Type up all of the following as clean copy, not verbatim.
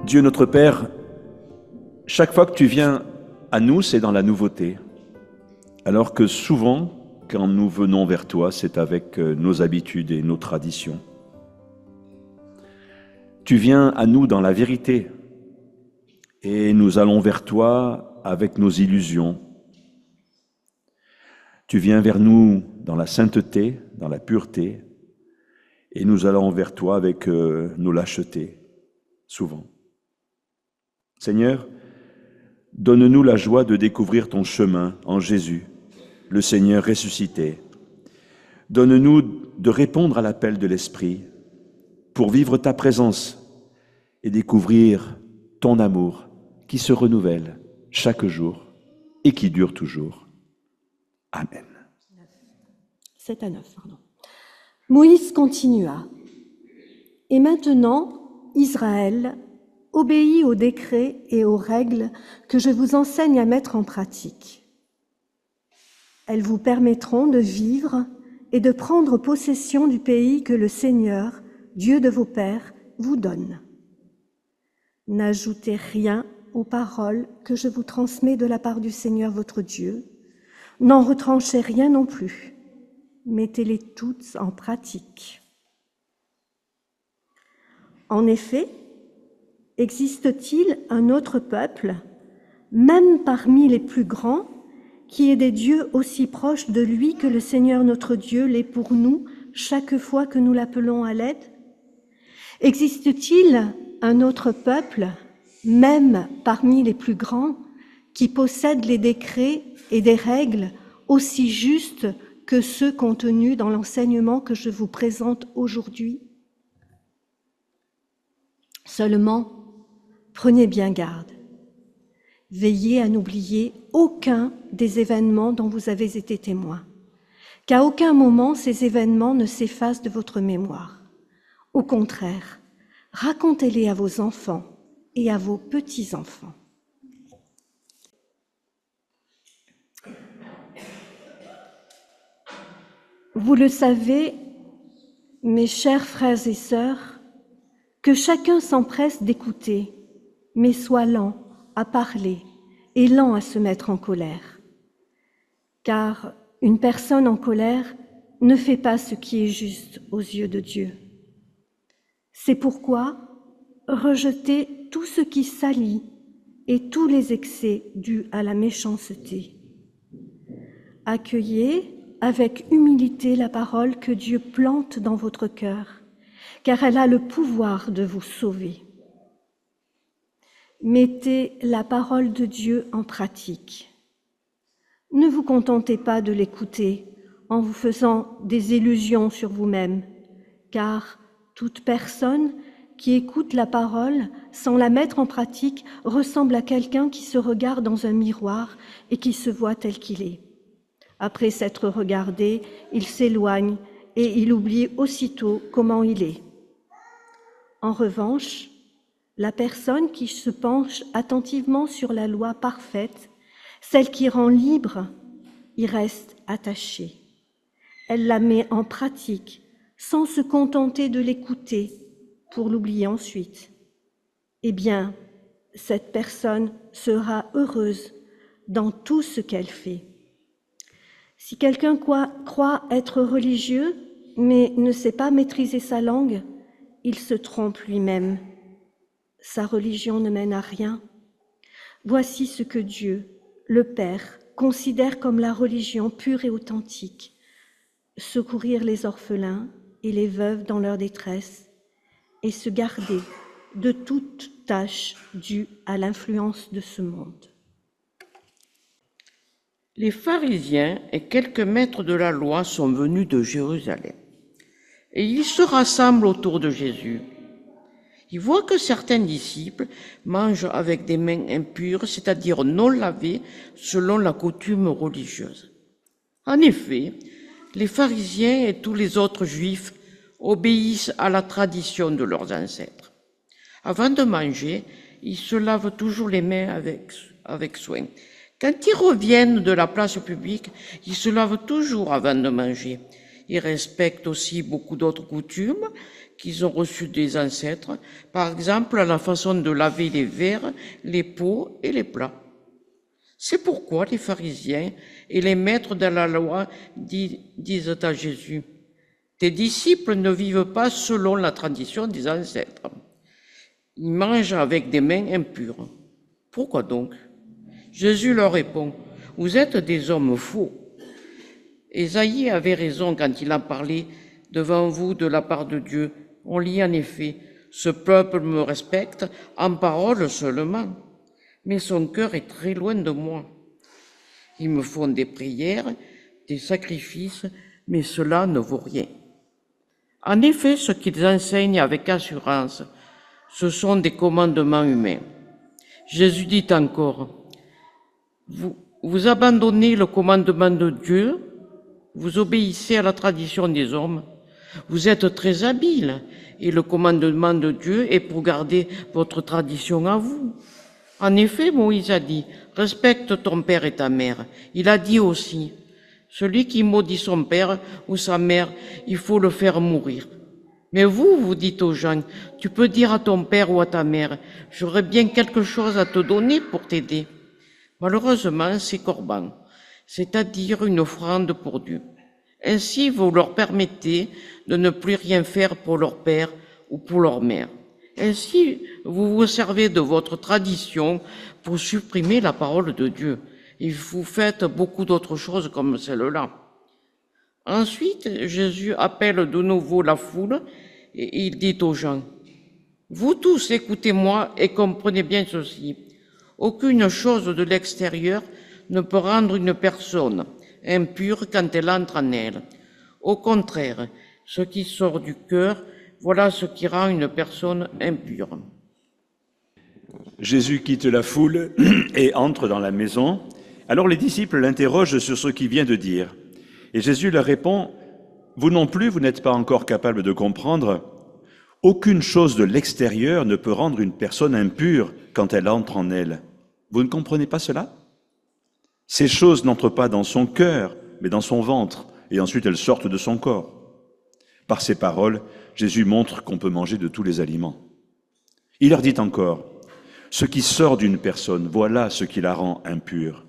Dieu notre Père, chaque fois que tu viens à nous, c'est dans la nouveauté. Alors que souvent, quand nous venons vers toi, c'est avec nos habitudes et nos traditions. Tu viens à nous dans la vérité et nous allons vers toi avec nos illusions. Tu viens vers nous dans la sainteté, dans la pureté, et nous allons vers toi avec nos lâchetés, souvent. Seigneur, donne-nous la joie de découvrir ton chemin en Jésus, le Seigneur ressuscité. Donne-nous de répondre à l'appel de l'Esprit pour vivre ta présence et découvrir ton amour qui se renouvelle chaque jour et qui dure toujours. Amen. 7 à 9, pardon. Moïse continua. Et maintenant, Israël, obéis aux décrets et aux règles que je vous enseigne à mettre en pratique. Elles vous permettront de vivre et de prendre possession du pays que le Seigneur, Dieu de vos pères, vous donne. N'ajoutez rien aux paroles que je vous transmets de la part du Seigneur votre Dieu. N'en retranchez rien non plus. Mettez-les toutes en pratique. En effet, existe-t-il un autre peuple, même parmi les plus grands, qui ait des dieux aussi proches de lui que le Seigneur notre Dieu l'est pour nous chaque fois que nous l'appelons à l'aide? Existe-t-il un autre peuple, même parmi les plus grands, qui possède les décrets et des règles aussi justes que ceux contenus dans l'enseignement que je vous présente aujourd'hui? Seulement, prenez bien garde. Veillez à n'oublier aucun des événements dont vous avez été témoin, qu'à aucun moment ces événements ne s'effacent de votre mémoire. Au contraire, racontez-les à vos enfants et à vos petits-enfants. Vous le savez, mes chers frères et sœurs, que chacun s'empresse d'écouter, mais soit lent à parler et lent à se mettre en colère. Car une personne en colère ne fait pas ce qui est juste aux yeux de Dieu. C'est pourquoi rejetez tout ce qui salit et tous les excès dus à la méchanceté. Accueillez avec humilité la parole que Dieu plante dans votre cœur, car elle a le pouvoir de vous sauver. Mettez la parole de Dieu en pratique. Ne vous contentez pas de l'écouter en vous faisant des illusions sur vous-même, car toute personne qui écoute la parole sans la mettre en pratique ressemble à quelqu'un qui se regarde dans un miroir et qui se voit tel qu'il est. Après s'être regardé, il s'éloigne et il oublie aussitôt comment il est. En revanche, la personne qui se penche attentivement sur la loi parfaite, celle qui rend libre, y reste attachée. Elle la met en pratique sans se contenter de l'écouter pour l'oublier ensuite. Eh bien, cette personne sera heureuse dans tout ce qu'elle fait. Si quelqu'un croit être religieux, mais ne sait pas maîtriser sa langue, il se trompe lui-même. Sa religion ne mène à rien. Voici ce que Dieu, le Père, considère comme la religion pure et authentique. Secourir les orphelins et les veuves dans leur détresse et se garder de toute tâche due à l'influence de ce monde. Les pharisiens et quelques maîtres de la loi sont venus de Jérusalem et ils se rassemblent autour de Jésus. Ils voient que certains disciples mangent avec des mains impures, c'est-à-dire non lavées selon la coutume religieuse. En effet, les pharisiens et tous les autres juifs obéissent à la tradition de leurs ancêtres. Avant de manger, ils se lavent toujours les mains avec soin. Quand ils reviennent de la place publique, ils se lavent toujours avant de manger. Ils respectent aussi beaucoup d'autres coutumes qu'ils ont reçues des ancêtres, par exemple la façon de laver les verres, les pots et les plats. C'est pourquoi les pharisiens et les maîtres de la loi disent à Jésus, « Tes disciples ne vivent pas selon la tradition des ancêtres. Ils mangent avec des mains impures. Pourquoi donc ?» Jésus leur répond, « Vous êtes des hommes faux. » Ésaïe avait raison quand il a parlé devant vous de la part de Dieu. On lit en effet, « Ce peuple me respecte en parole seulement, mais son cœur est très loin de moi. Ils me font des prières, des sacrifices, mais cela ne vaut rien. » En effet, ce qu'ils enseignent avec assurance, ce sont des commandements humains. Jésus dit encore, vous abandonnez le commandement de Dieu, vous obéissez à la tradition des hommes, vous êtes très habiles, et le commandement de Dieu est pour garder votre tradition à vous. En effet, Moïse a dit, respecte ton père et ta mère. Il a dit aussi, celui qui maudit son père ou sa mère, il faut le faire mourir. Mais vous dites aux gens, tu peux dire à ton père ou à ta mère, j'aurais bien quelque chose à te donner pour t'aider. Malheureusement, c'est corban, c'est-à-dire une offrande pour Dieu. Ainsi, vous leur permettez de ne plus rien faire pour leur père ou pour leur mère. Ainsi, vous vous servez de votre tradition pour supprimer la parole de Dieu. Et vous faites beaucoup d'autres choses comme celle-là. Ensuite, Jésus appelle de nouveau la foule et il dit aux gens, « Vous tous, écoutez-moi et comprenez bien ceci. Aucune chose de l'extérieur ne peut rendre une personne impure quand elle entre en elle. Au contraire, ce qui sort du cœur, voilà ce qui rend une personne impure. » Jésus quitte la foule et entre dans la maison. Alors les disciples l'interrogent sur ce qu'il vient de dire. Et Jésus leur répond, « Vous non plus, vous n'êtes pas encore capables de comprendre. Aucune chose de l'extérieur ne peut rendre une personne impure quand elle entre en elle. Vous ne comprenez pas cela? Ces choses n'entrent pas dans son cœur, mais dans son ventre, et ensuite elles sortent de son corps. » Par ces paroles, Jésus montre qu'on peut manger de tous les aliments. Il leur dit encore, « Ce qui sort d'une personne, voilà ce qui la rend impure.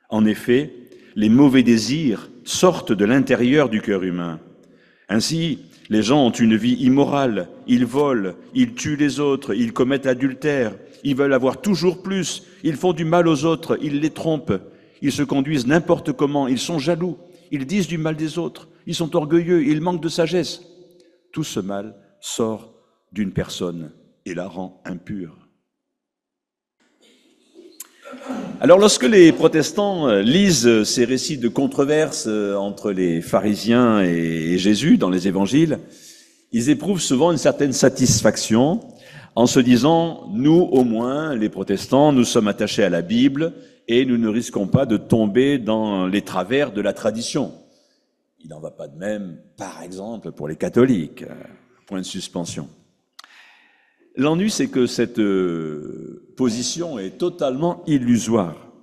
En effet, les mauvais désirs sortent de l'intérieur du cœur humain. Ainsi, les gens ont une vie immorale, ils volent, ils tuent les autres, ils commettent l'adultère, ils veulent avoir toujours plus, ils font du mal aux autres, ils les trompent, ils se conduisent n'importe comment, ils sont jaloux, ils disent du mal des autres, ils sont orgueilleux, ils manquent de sagesse. Tout ce mal sort d'une personne et la rend impure. » Alors lorsque les protestants lisent ces récits de controverses entre les pharisiens et Jésus dans les évangiles, ils éprouvent souvent une certaine satisfaction en se disant « Nous, au moins, les protestants, nous sommes attachés à la Bible et nous ne risquons pas de tomber dans les travers de la tradition. » Il n'en va pas de même, par exemple, pour les catholiques. Point de suspension. L'ennui, c'est que cette position est totalement illusoire,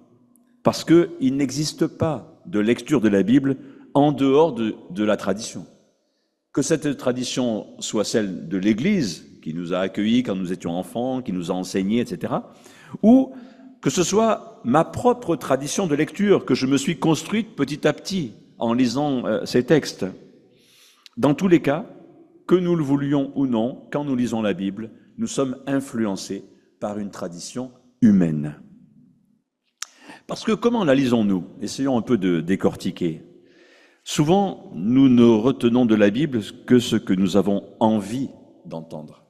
parce qu'il n'existe pas de lecture de la Bible en dehors de la tradition. Que cette tradition soit celle de l'Église, qui nous a accueillis quand nous étions enfants, qui nous a enseigné, etc., ou que ce soit ma propre tradition de lecture que je me suis construite petit à petit en lisant ces textes. Dans tous les cas, que nous le voulions ou non, quand nous lisons la Bible, nous sommes influencés par une tradition humaine. Parce que comment la lisons-nous? Essayons un peu de décortiquer. Souvent, nous ne retenons de la Bible que ce que nous avons envie d'entendre,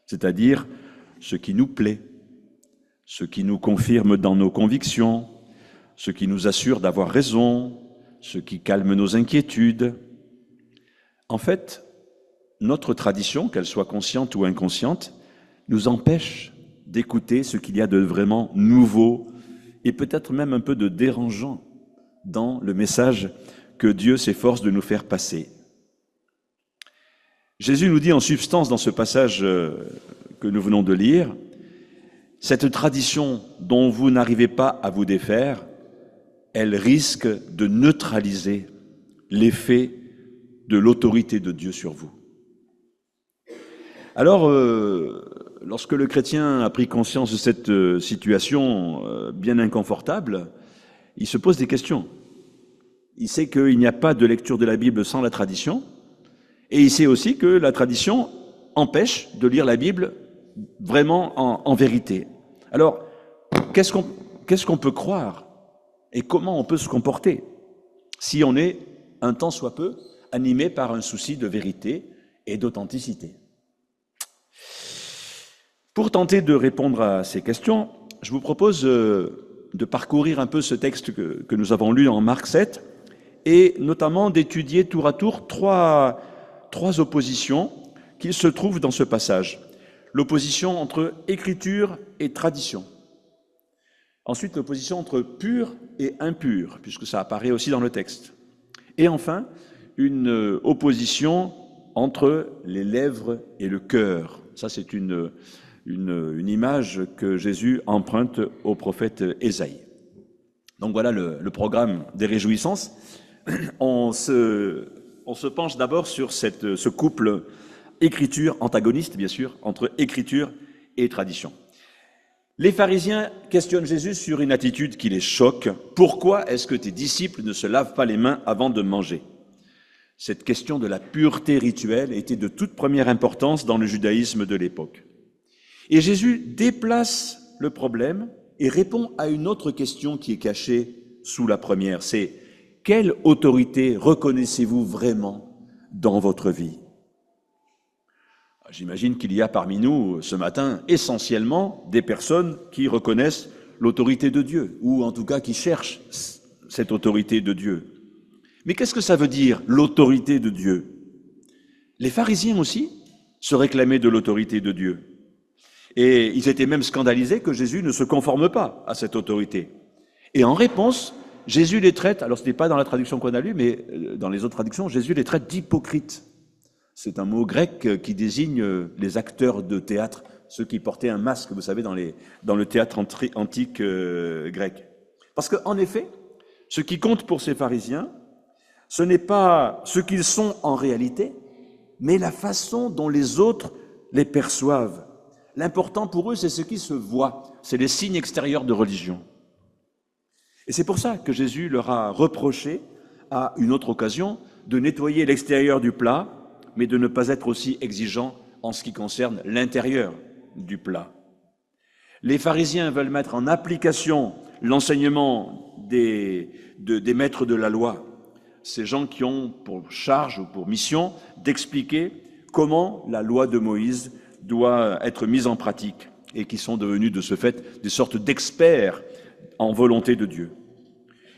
c'est-à-dire ce qui nous plaît, ce qui nous confirme dans nos convictions, ce qui nous assure d'avoir raison, ce qui calme nos inquiétudes. En fait, notre tradition, qu'elle soit consciente ou inconsciente, nous empêche d'écouter ce qu'il y a de vraiment nouveau et peut-être même un peu de dérangeant dans le message que Dieu s'efforce de nous faire passer. Jésus nous dit en substance dans ce passage que nous venons de lire, « Cette tradition dont vous n'arrivez pas à vous défaire, elle risque de neutraliser l'effet de l'autorité de Dieu sur vous. Alors, lorsque le chrétien a pris conscience de cette situation bien inconfortable, il se pose des questions. Il sait qu'il n'y a pas de lecture de la Bible sans la tradition, et il sait aussi que la tradition empêche de lire la Bible vraiment en vérité. Alors, qu'est-ce qu'on peut croire et comment on peut se comporter si on est, un tant soit peu, animé par un souci de vérité et d'authenticité? Pour tenter de répondre à ces questions, je vous propose de parcourir un peu ce texte que nous avons lu en Marc 7 et notamment d'étudier tour à tour trois oppositions qui se trouvent dans ce passage. L'opposition entre écriture et tradition. Ensuite, l'opposition entre pur et impur, puisque ça apparaît aussi dans le texte. Et enfin, une opposition entre les lèvres et le cœur. Ça, c'est une image que Jésus emprunte au prophète Ésaïe. Donc voilà le programme des réjouissances. On se penche d'abord sur ce couple écriture antagoniste, bien sûr, entre écriture et tradition. Les pharisiens questionnent Jésus sur une attitude qui les choque. Pourquoi est-ce que tes disciples ne se lavent pas les mains avant de manger? Cette question de la pureté rituelle était de toute première importance dans le judaïsme de l'époque. Et Jésus déplace le problème et répond à une autre question qui est cachée sous la première. C'est: quelle autorité reconnaissez-vous vraiment dans votre vie? J'imagine qu'il y a parmi nous ce matin essentiellement des personnes qui reconnaissent l'autorité de Dieu, ou en tout cas qui cherchent cette autorité de Dieu. Mais qu'est-ce que ça veut dire, l'autorité de Dieu? Les pharisiens aussi se réclamaient de l'autorité de Dieu. Et ils étaient même scandalisés que Jésus ne se conforme pas à cette autorité. Et en réponse, Jésus les traite, alors ce n'est pas dans la traduction qu'on a lue, mais dans les autres traductions, Jésus les traite d'hypocrites. C'est un mot grec qui désigne les acteurs de théâtre, ceux qui portaient un masque, vous savez, dans le théâtre antique grec. Parce qu'en effet, ce qui compte pour ces pharisiens, ce n'est pas ce qu'ils sont en réalité, mais la façon dont les autres les perçoivent. L'important pour eux, c'est ce qui se voit, c'est les signes extérieurs de religion. Et c'est pour ça que Jésus leur a reproché, à une autre occasion, de nettoyer l'extérieur du plat, mais de ne pas être aussi exigeant en ce qui concerne l'intérieur du plat. Les pharisiens veulent mettre en application l'enseignement des maîtres de la loi, ces gens qui ont pour charge ou pour mission d'expliquer comment la loi de Moïse doit être mise en pratique et qui sont devenus de ce fait des sortes d'experts en volonté de Dieu.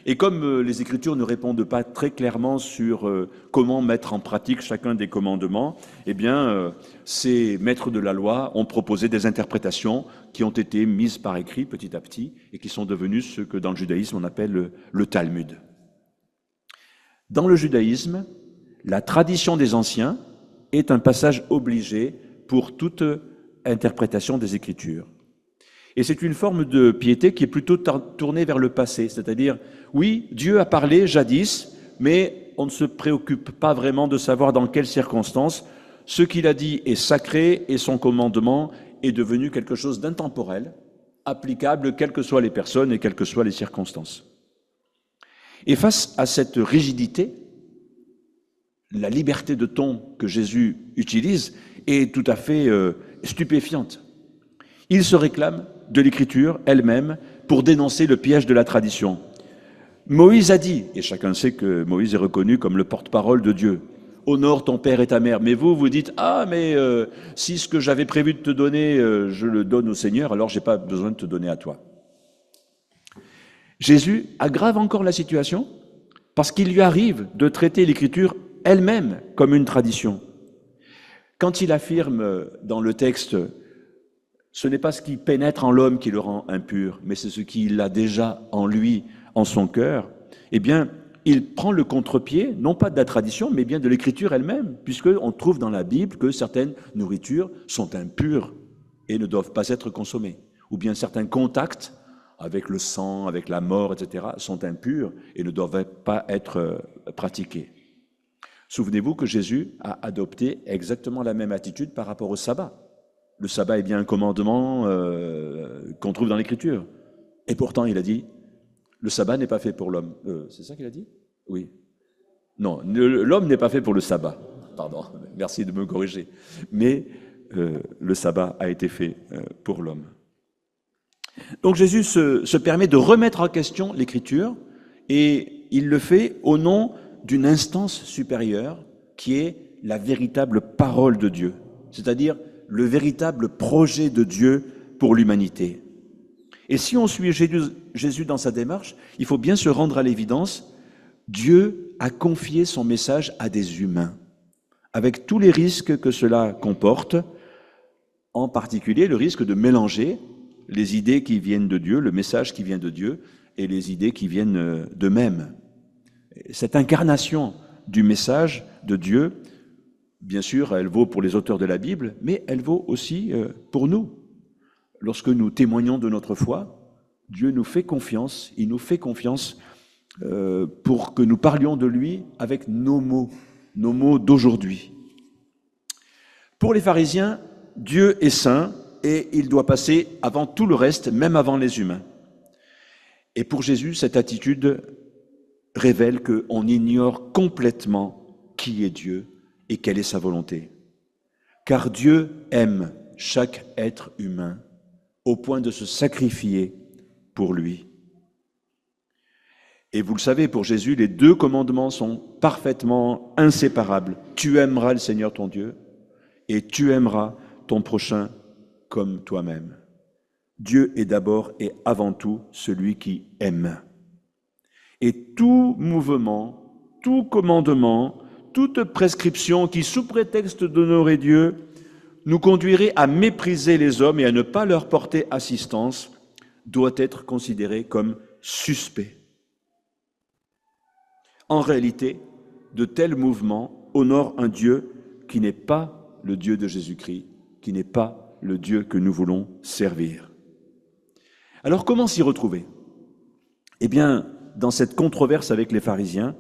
Et comme les Écritures ne répondent pas très clairement sur comment mettre en pratique chacun des commandements, eh bien, ces maîtres de la loi ont proposé des interprétations qui ont été mises par écrit petit à petit et qui sont devenues ce que dans le judaïsme on appelle le Talmud. Dans le judaïsme, la tradition des anciens est un passage obligé pour toute interprétation des Écritures. Et c'est une forme de piété qui est plutôt tournée vers le passé, c'est-à-dire, oui, Dieu a parlé jadis, mais on ne se préoccupe pas vraiment de savoir dans quelles circonstances ce qu'il a dit est sacré et son commandement est devenu quelque chose d'intemporel, applicable quelles que soient les personnes et quelles que soient les circonstances. Et face à cette rigidité, la liberté de ton que Jésus utilise est tout à fait stupéfiante. Il se réclame de l'Écriture elle-même pour dénoncer le piège de la tradition. Moïse a dit, et chacun sait que Moïse est reconnu comme le porte-parole de Dieu, « Honore ton père et ta mère ». Mais vous dites, « Ah, mais si ce que j'avais prévu de te donner, je le donne au Seigneur, alors je n'ai pas besoin de te donner à toi ». Jésus aggrave encore la situation parce qu'il lui arrive de traiter l'Écriture elle-même comme une tradition. Quand il affirme dans le texte « Ce n'est pas ce qui pénètre en l'homme qui le rend impur, mais c'est ce qu'il a déjà en lui, en son cœur », eh bien, il prend le contre-pied, non pas de la tradition, mais bien de l'Écriture elle-même, puisqu'on trouve dans la Bible que certaines nourritures sont impures et ne doivent pas être consommées, ou bien certains contacts avec le sang, avec la mort, etc., sont impurs et ne doivent pas être pratiqués. Souvenez-vous que Jésus a adopté exactement la même attitude par rapport au sabbat. Le sabbat est bien un commandement qu'on trouve dans l'Écriture. Et pourtant, il a dit, le sabbat n'est pas fait pour l'homme. C'est ça qu'il a dit? Oui. Non, l'homme n'est pas fait pour le sabbat. Pardon, merci de me corriger. Mais le sabbat a été fait pour l'homme. Donc Jésus se permet de remettre en question l'Écriture et il le fait au nom d'une instance supérieure qui est la véritable parole de Dieu, c'est-à-dire le véritable projet de Dieu pour l'humanité. Et si on suit Jésus dans sa démarche, il faut bien se rendre à l'évidence, Dieu a confié son message à des humains, avec tous les risques que cela comporte, en particulier le risque de mélanger les idées qui viennent de Dieu, le message qui vient de Dieu, et les idées qui viennent d'eux-mêmes. Cette incarnation du message de Dieu, bien sûr, elle vaut pour les auteurs de la Bible, mais elle vaut aussi pour nous. Lorsque nous témoignons de notre foi, Dieu nous fait confiance, il nous fait confiance pour que nous parlions de lui avec nos mots d'aujourd'hui. Pour les pharisiens, Dieu est saint et il doit passer avant tout le reste, même avant les humains. Et pour Jésus, cette attitude révèle qu'on ignore complètement qui est Dieu et quelle est sa volonté. Car Dieu aime chaque être humain au point de se sacrifier pour lui. Et vous le savez, pour Jésus, les deux commandements sont parfaitement inséparables. Tu aimeras le Seigneur ton Dieu et tu aimeras ton prochain comme toi-même. Dieu est d'abord et avant tout celui qui aime. Et tout mouvement, tout commandement, toute prescription qui, sous prétexte d'honorer Dieu, nous conduirait à mépriser les hommes et à ne pas leur porter assistance, doit être considéré comme suspect. En réalité, de tels mouvements honorent un Dieu qui n'est pas le Dieu de Jésus-Christ, qui n'est pas le Dieu que nous voulons servir. Alors comment s'y retrouver? Eh bien, dans cette controverse avec les pharisiens,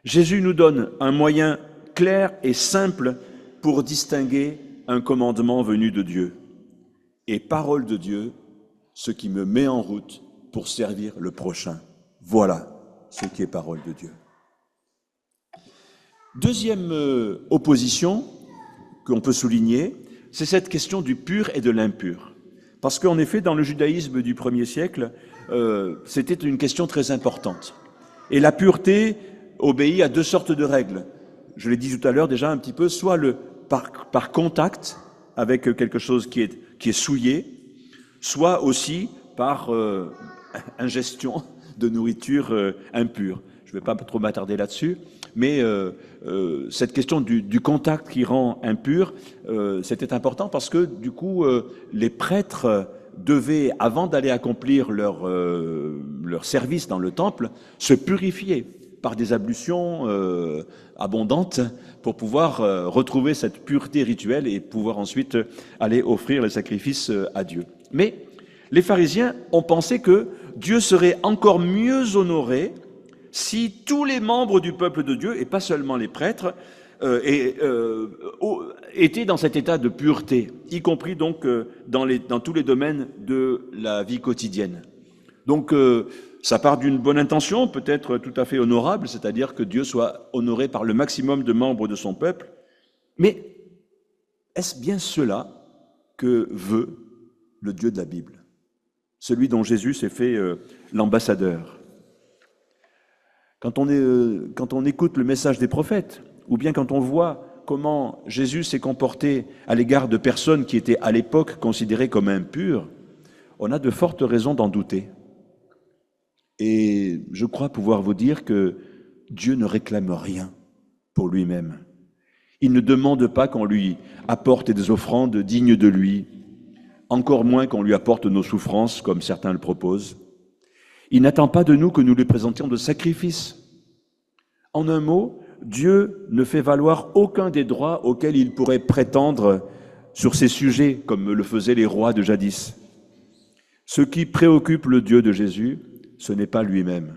Jésus nous donne un moyen clair et simple pour distinguer un commandement venu de Dieu et parole de Dieu, ce qui me met en route pour servir le prochain. Voilà ce qui est parole de Dieu. Deuxième opposition qu'on peut souligner, c'est cette question du pur et de l'impur. Parce qu'en effet, dans le judaïsme du 1er siècle, c'était une question très importante. Et la pureté obéit à deux sortes de règles. Je l'ai dit tout à l'heure déjà un petit peu, soit par contact avec quelque chose qui est souillé, soit aussi par ingestion de nourriture impure. Je ne vais pas trop m'attarder là-dessus, mais cette question du contact qui rend impur, c'était important parce que du coup, les prêtres devaient, avant d'aller accomplir leur service dans le temple, se purifier par des ablutions abondantes pour pouvoir retrouver cette pureté rituelle et pouvoir ensuite aller offrir les sacrifices à Dieu. Mais les pharisiens ont pensé que Dieu serait encore mieux honoré si tous les membres du peuple de Dieu, et pas seulement les prêtres, étaient dans cet état de pureté, y compris donc dans tous les domaines de la vie quotidienne. Donc ça part d'une bonne intention, peut-être tout à fait honorable, c'est-à-dire que Dieu soit honoré par le maximum de membres de son peuple. Mais est-ce bien cela que veut le Dieu de la Bible, celui dont Jésus s'est fait l'ambassadeur? Quand on écoute le message des prophètes, ou bien quand on voit comment Jésus s'est comporté à l'égard de personnes qui étaient à l'époque considérées comme impures, on a de fortes raisons d'en douter. Et je crois pouvoir vous dire que Dieu ne réclame rien pour lui-même. Il ne demande pas qu'on lui apporte des offrandes dignes de lui, encore moins qu'on lui apporte nos souffrances, comme certains le proposent. Il n'attend pas de nous que nous lui présentions de sacrifices. En un mot, Dieu ne fait valoir aucun des droits auxquels il pourrait prétendre sur ces sujets, comme le faisaient les rois de jadis. Ce qui préoccupe le Dieu de Jésus, ce n'est pas lui-même,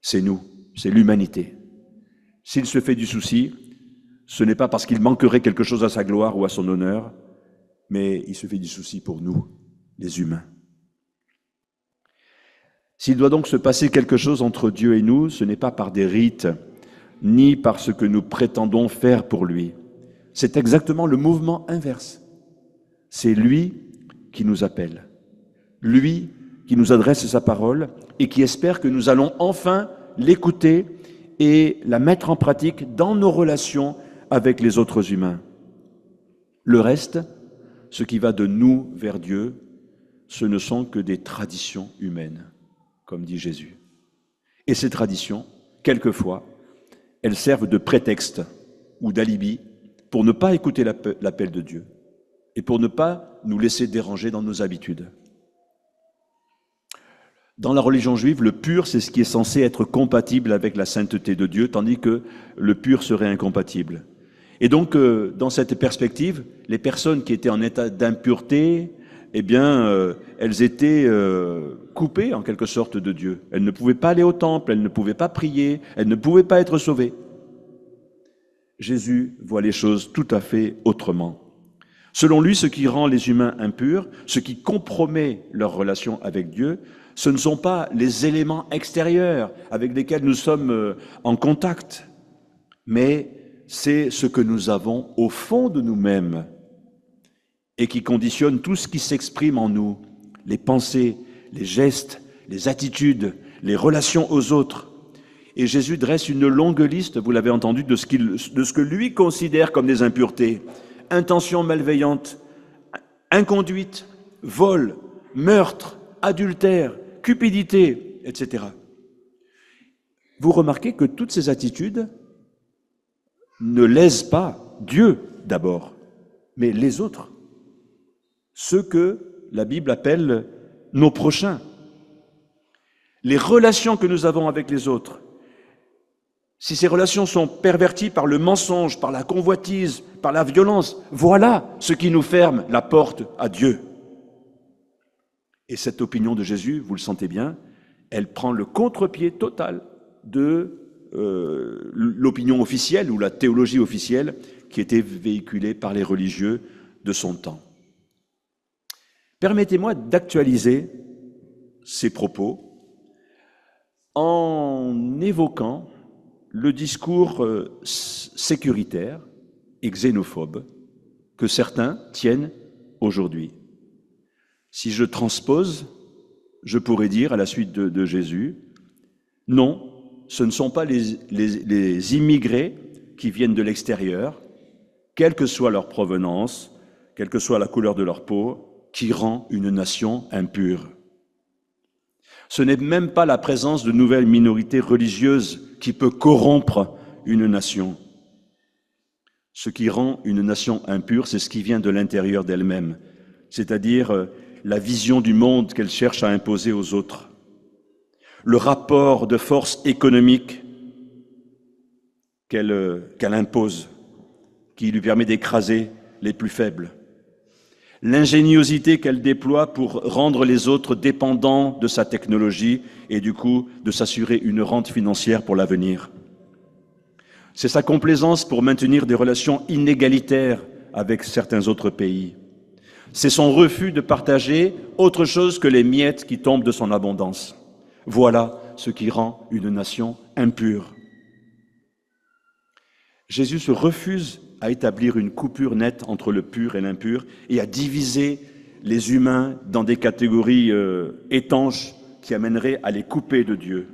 c'est nous, c'est l'humanité. S'il se fait du souci, ce n'est pas parce qu'il manquerait quelque chose à sa gloire ou à son honneur, mais il se fait du souci pour nous, les humains. S'il doit donc se passer quelque chose entre Dieu et nous, ce n'est pas par des rites, ni par ce que nous prétendons faire pour lui. C'est exactement le mouvement inverse. C'est lui qui nous appelle, lui qui nous adresse sa parole et qui espère que nous allons enfin l'écouter et la mettre en pratique dans nos relations avec les autres humains. Le reste, ce qui va de nous vers Dieu, ce ne sont que des traditions humaines, comme dit Jésus. Et ces traditions, quelquefois, elles servent de prétexte ou d'alibi pour ne pas écouter l'appel de Dieu et pour ne pas nous laisser déranger dans nos habitudes. Dans la religion juive, le pur, c'est ce qui est censé être compatible avec la sainteté de Dieu, tandis que le pur serait incompatible. Et donc, dans cette perspective, les personnes qui étaient en état d'impureté, eh bien, elles étaient coupées en quelque sorte de Dieu. Elles ne pouvaient pas aller au temple, elles ne pouvaient pas prier, elles ne pouvaient pas être sauvées. Jésus voit les choses tout à fait autrement. Selon lui, ce qui rend les humains impurs, ce qui compromet leur relation avec Dieu, ce ne sont pas les éléments extérieurs avec lesquels nous sommes en contact, mais c'est ce que nous avons au fond de nous-mêmes et qui conditionne tout ce qui s'exprime en nous, les pensées, les gestes, les attitudes, les relations aux autres. Et Jésus dresse une longue liste, vous l'avez entendu, de ce que lui considère comme des impuretés. Intentions malveillantes, inconduite, vol, meurtre, adultère, cupidité, etc. Vous remarquez que toutes ces attitudes ne lèsent pas Dieu d'abord, mais les autres, ceux que la Bible appelle nos prochains. Les relations que nous avons avec les autres, si ces relations sont perverties par le mensonge, par la convoitise, par la violence, voilà ce qui nous ferme la porte à Dieu. Et cette opinion de Jésus, vous le sentez bien, elle prend le contre-pied total de l'opinion officielle ou la théologie officielle qui était véhiculée par les religieux de son temps. Permettez-moi d'actualiser ces propos en évoquant le discours sécuritaire et xénophobe que certains tiennent aujourd'hui. Si je transpose, je pourrais dire à la suite de Jésus, non, ce ne sont pas les immigrés qui viennent de l'extérieur, quelle que soit leur provenance, quelle que soit la couleur de leur peau, qui rend une nation impure. Ce n'est même pas la présence de nouvelles minorités religieuses qui peut corrompre une nation. Ce qui rend une nation impure, c'est ce qui vient de l'intérieur d'elle-même, c'est-à-dire la vision du monde qu'elle cherche à imposer aux autres, le rapport de force économique qu'elle impose, qui lui permet d'écraser les plus faibles, l'ingéniosité qu'elle déploie pour rendre les autres dépendants de sa technologie et du coup de s'assurer une rente financière pour l'avenir. C'est sa complaisance pour maintenir des relations inégalitaires avec certains autres pays. C'est son refus de partager autre chose que les miettes qui tombent de son abondance. Voilà ce qui rend une nation impure. Jésus se refuse à établir une coupure nette entre le pur et l'impur et à diviser les humains dans des catégories étanches qui amèneraient à les couper de Dieu.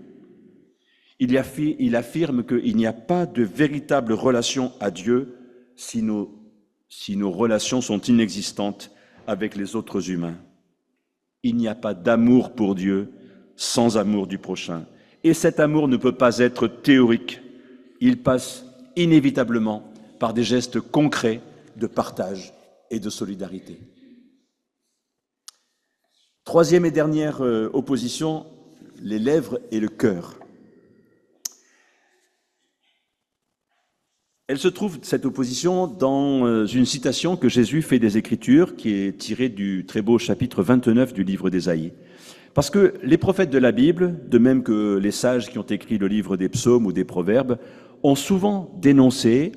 Il affirme qu'il n'y a pas de véritable relation à Dieu si nos relations sont inexistantes avec les autres humains. Il n'y a pas d'amour pour Dieu sans amour du prochain. Et cet amour ne peut pas être théorique. Il passe inévitablement par des gestes concrets de partage et de solidarité. Troisième et dernière opposition, les lèvres et le cœur. Elle se trouve, cette opposition, dans une citation que Jésus fait des Écritures, qui est tirée du très beau chapitre 29 du livre d'Ésaïe. Parce que les prophètes de la Bible, de même que les sages qui ont écrit le livre des psaumes ou des proverbes, ont souvent dénoncé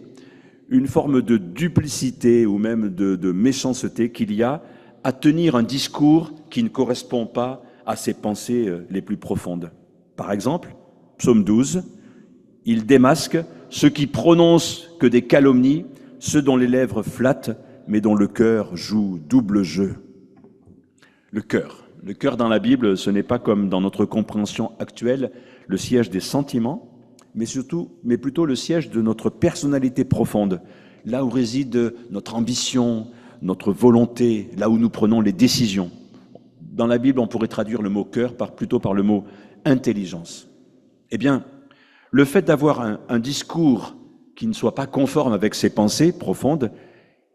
une forme de duplicité ou même de méchanceté qu'il y a à tenir un discours qui ne correspond pas à ses pensées les plus profondes. Par exemple, psaume 12, il démasque ceux qui prononcent que des calomnies, ceux dont les lèvres flattent, mais dont le cœur joue double jeu. Le cœur dans la Bible, ce n'est pas comme dans notre compréhension actuelle le siège des sentiments, mais plutôt le siège de notre personnalité profonde, là où réside notre ambition, notre volonté, là où nous prenons les décisions. Dans la Bible, on pourrait traduire le mot cœur plutôt par le mot intelligence. Eh bien, le fait d'avoir un discours qui ne soit pas conforme avec ses pensées profondes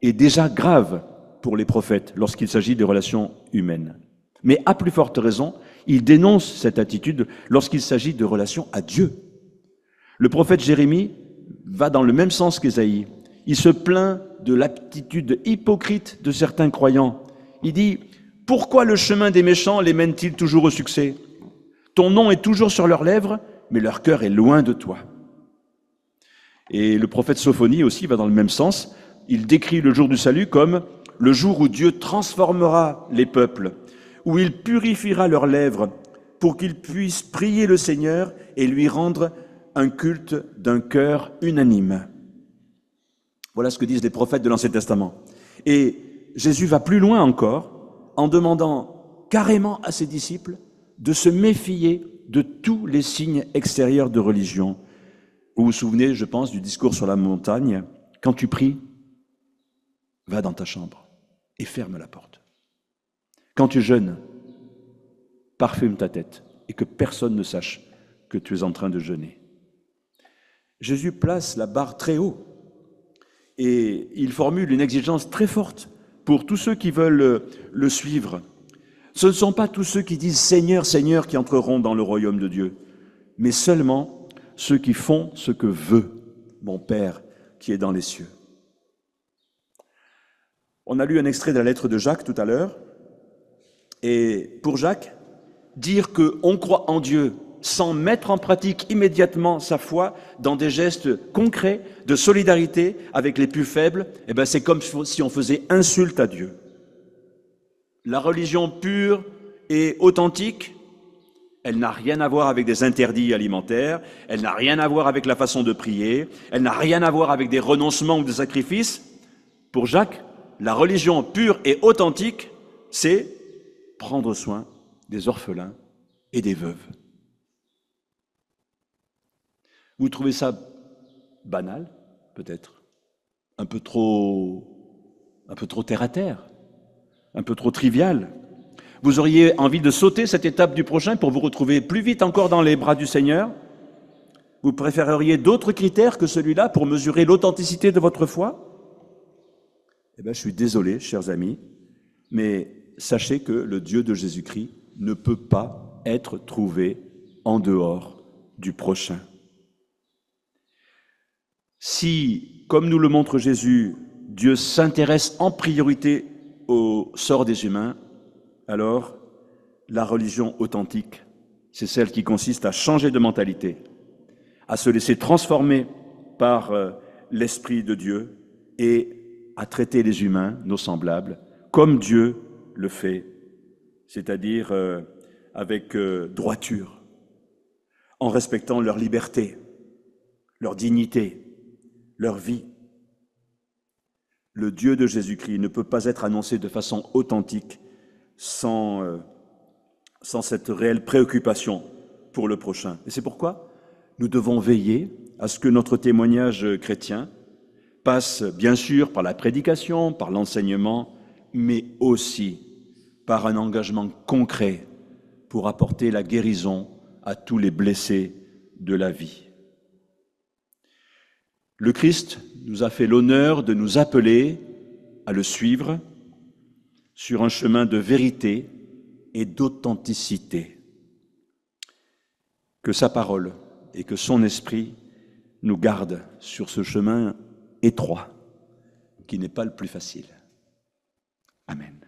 est déjà grave pour les prophètes lorsqu'il s'agit de relations humaines. Mais à plus forte raison, il dénonce cette attitude lorsqu'il s'agit de relations à Dieu. Le prophète Jérémie va dans le même sens qu'Ésaïe. Il se plaint de l'attitude hypocrite de certains croyants. Il dit « Pourquoi le chemin des méchants les mène-t-il toujours au succès ? Ton nom est toujours sur leurs lèvres, mais leur cœur est loin de toi. » Et le prophète Sophonie aussi va dans le même sens. Il décrit le jour du salut comme le jour où Dieu transformera les peuples, où il purifiera leurs lèvres pour qu'ils puissent prier le Seigneur et lui rendre un culte d'un cœur unanime. Voilà ce que disent les prophètes de l'Ancien Testament. Et Jésus va plus loin encore en demandant carrément à ses disciples de se méfier de tous les signes extérieurs de religion. Vous vous souvenez, je pense, du discours sur la montagne. Quand tu pries, va dans ta chambre et ferme la porte. Quand tu jeûnes, parfume ta tête et que personne ne sache que tu es en train de jeûner. Jésus place la barre très haut et il formule une exigence très forte pour tous ceux qui veulent le suivre. Ce ne sont pas tous ceux qui disent « Seigneur, Seigneur » qui entreront dans le royaume de Dieu, mais seulement ceux qui font ce que veut mon Père qui est dans les cieux. On a lu un extrait de la lettre de Jacques tout à l'heure, et pour Jacques, dire qu'on croit en Dieu sans mettre en pratique immédiatement sa foi dans des gestes concrets de solidarité avec les plus faibles, eh ben c'est comme si on faisait insulte à Dieu. La religion pure et authentique, elle n'a rien à voir avec des interdits alimentaires, elle n'a rien à voir avec la façon de prier, elle n'a rien à voir avec des renoncements ou des sacrifices. Pour Jacques, la religion pure et authentique, c'est prendre soin des orphelins et des veuves. Vous trouvez ça banal, peut-être, un peu trop terre à terre, un peu trop trivial. Vous auriez envie de sauter cette étape du prochain pour vous retrouver plus vite encore dans les bras du Seigneur? Vous préféreriez d'autres critères que celui-là pour mesurer l'authenticité de votre foi? Eh bien, je suis désolé, chers amis, mais sachez que le Dieu de Jésus-Christ ne peut pas être trouvé en dehors du prochain. Si, comme nous le montre Jésus, Dieu s'intéresse en priorité au sort des humains, alors la religion authentique, c'est celle qui consiste à changer de mentalité, à se laisser transformer par l'Esprit de Dieu et à traiter les humains, nos semblables, comme Dieu le fait, c'est-à-dire avec droiture, en respectant leur liberté, leur dignité, leur vie. Le Dieu de Jésus-Christ ne peut pas être annoncé de façon authentique sans cette réelle préoccupation pour le prochain. Et c'est pourquoi nous devons veiller à ce que notre témoignage chrétien passe bien sûr par la prédication, par l'enseignement, mais aussi par un engagement concret pour apporter la guérison à tous les blessés de la vie. Le Christ nous a fait l'honneur de nous appeler à le suivre sur un chemin de vérité et d'authenticité. Que sa parole et que son esprit nous gardent sur ce chemin étroit, qui n'est pas le plus facile. Amen.